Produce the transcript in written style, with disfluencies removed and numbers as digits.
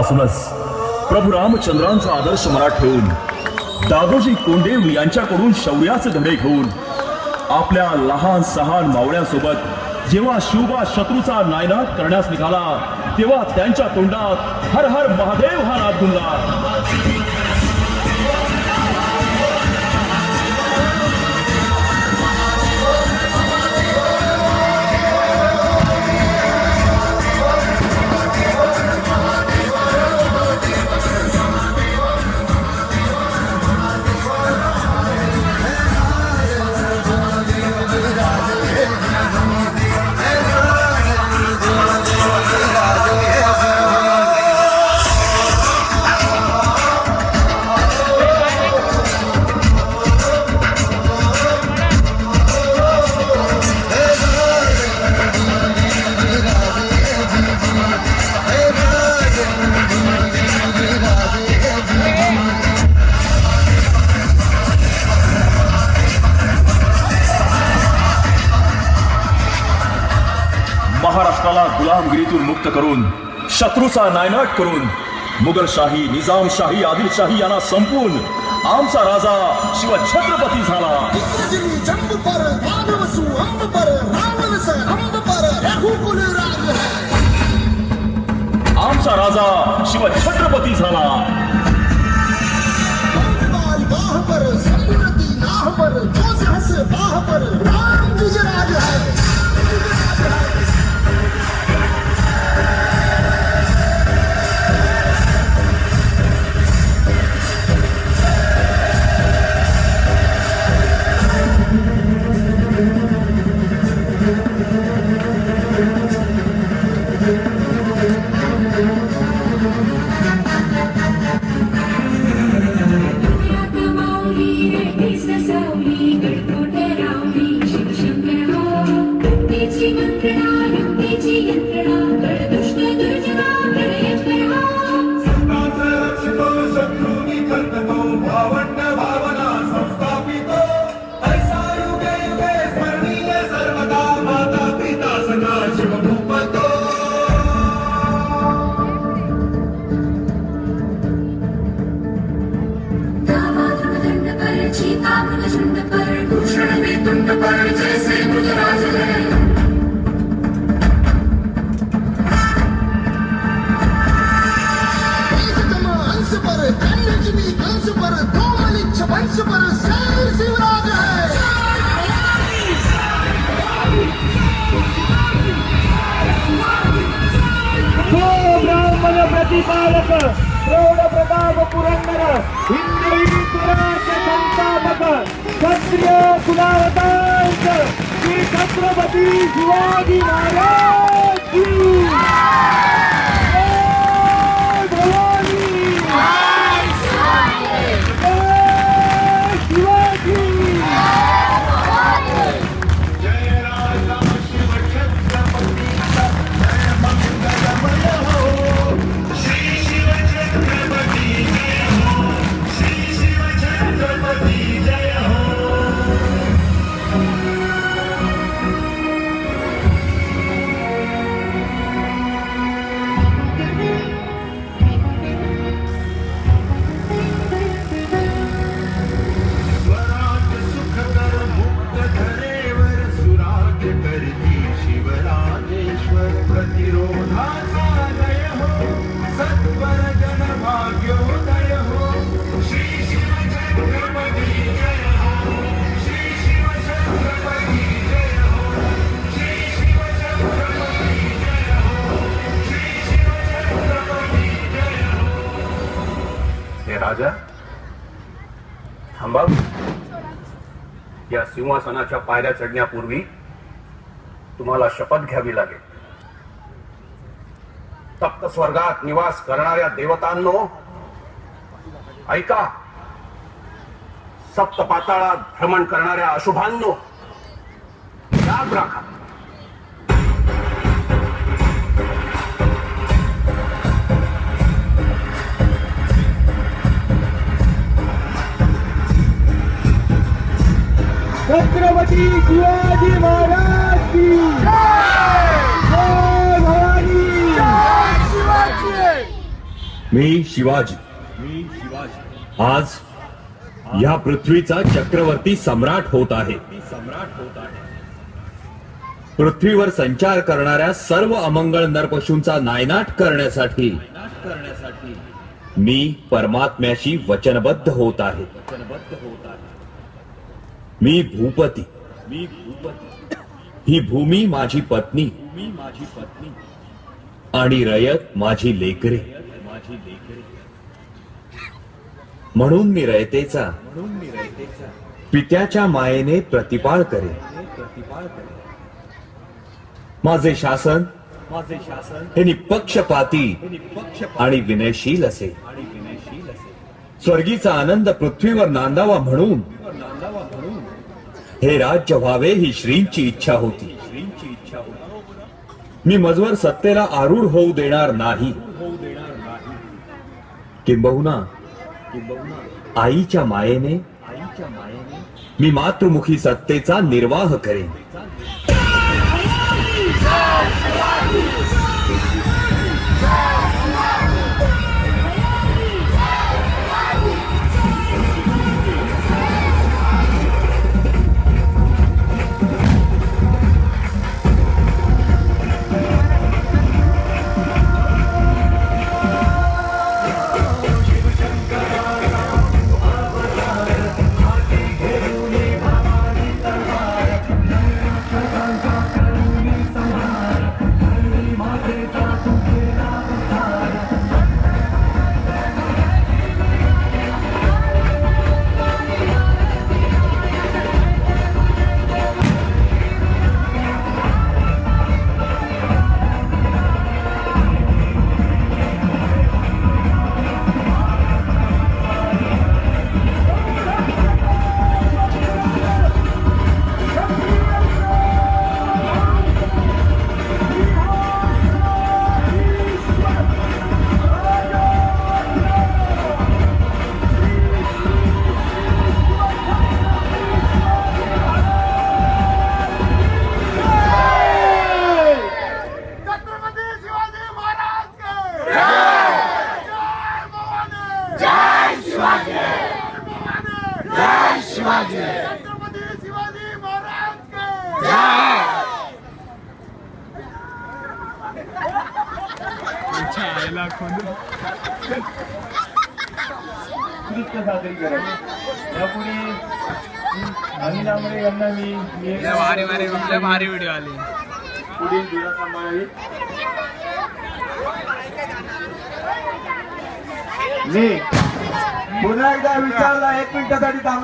तेव्हापासूनच प्रभू रामचंद्रांचा आदर्श मनात ठेवून दादोजी कोंडदेव यांच्याकडून शौर्याचे धडे घेऊन आपल्या लहान सहान मावळ्यांसोबत जेव्हा शिवबा शत्रूचा नायनाट करण्यास निघाला तेव्हा त्यांच्या तोंडात हर हर महादेव हा नाद गुंजला. महाराष्ट्राला गुलामगिरीतून मुक्त करून शत्रूचा नायनाट करून मुघलशाही, निजामशाही, आदिलशाही यांना संपवून आमचा राजा शिवछत्रपती झाला. आमचा राजा शिवछत्रपती झाला. प्रतिपालक प्रौढ प्रताप पुरंदर हिंदवी स्वराज्य संस्थापक क्षत्रिय कुलावतांच श्री छत्रपती शिवाजी महाराज की राजा थांबा. या सिंहासनाच्या पायऱ्या चढण्यापूर्वी तुम्हाला शपथ घ्यावी लागेल. तप्त स्वर्गात निवास करणाऱ्या देवतांनो ऐका. सप्त पाताळात भ्रमण करणाऱ्या अशुभांनो याद राखा. छत्रपती शिवाजी महाराज की जय. जय भवानी. जय शिवाजी. मी शिवाजी आज या पृथ्वीचा चक्रवर्ती सम्राट होत आहे. पृथ्वीवर संचार करणाऱ्या सर्व अमंगळ नरपशूंचा नायनाट करण्यासाठी मी परमात्म्याशी वचनबद्ध होत आहे. मी भूपती. ही भूमी माझी पत्नी आणि रयत माझी लेकरे. म्हणून मी रयतेचा पित्याच्या मायेने प्रतिपाळ करेन. माझे शासन हे निपक्षपाती आणि विनयशील असेल. स्वर्गीचा आनंद पृथ्वीवर नांदावा म्हणून हे राज्य व्हावे ही श्रींची इच्छा होती. मी मजवर सत्तेला आरूढ होऊ देणार नाही. किंबहुना आईच्या मायेने मी मातृमुखी सत्तेचा निर्वाह करेन. कृत्य सादरीकरण यापुढे अनिल आंबळे यांना मी भारी व्हिडिओ आले. पुढील दिवस सांभाळावी. मी पुन्हा एकदा विचारला 1 मिनिटासाठी थांबा.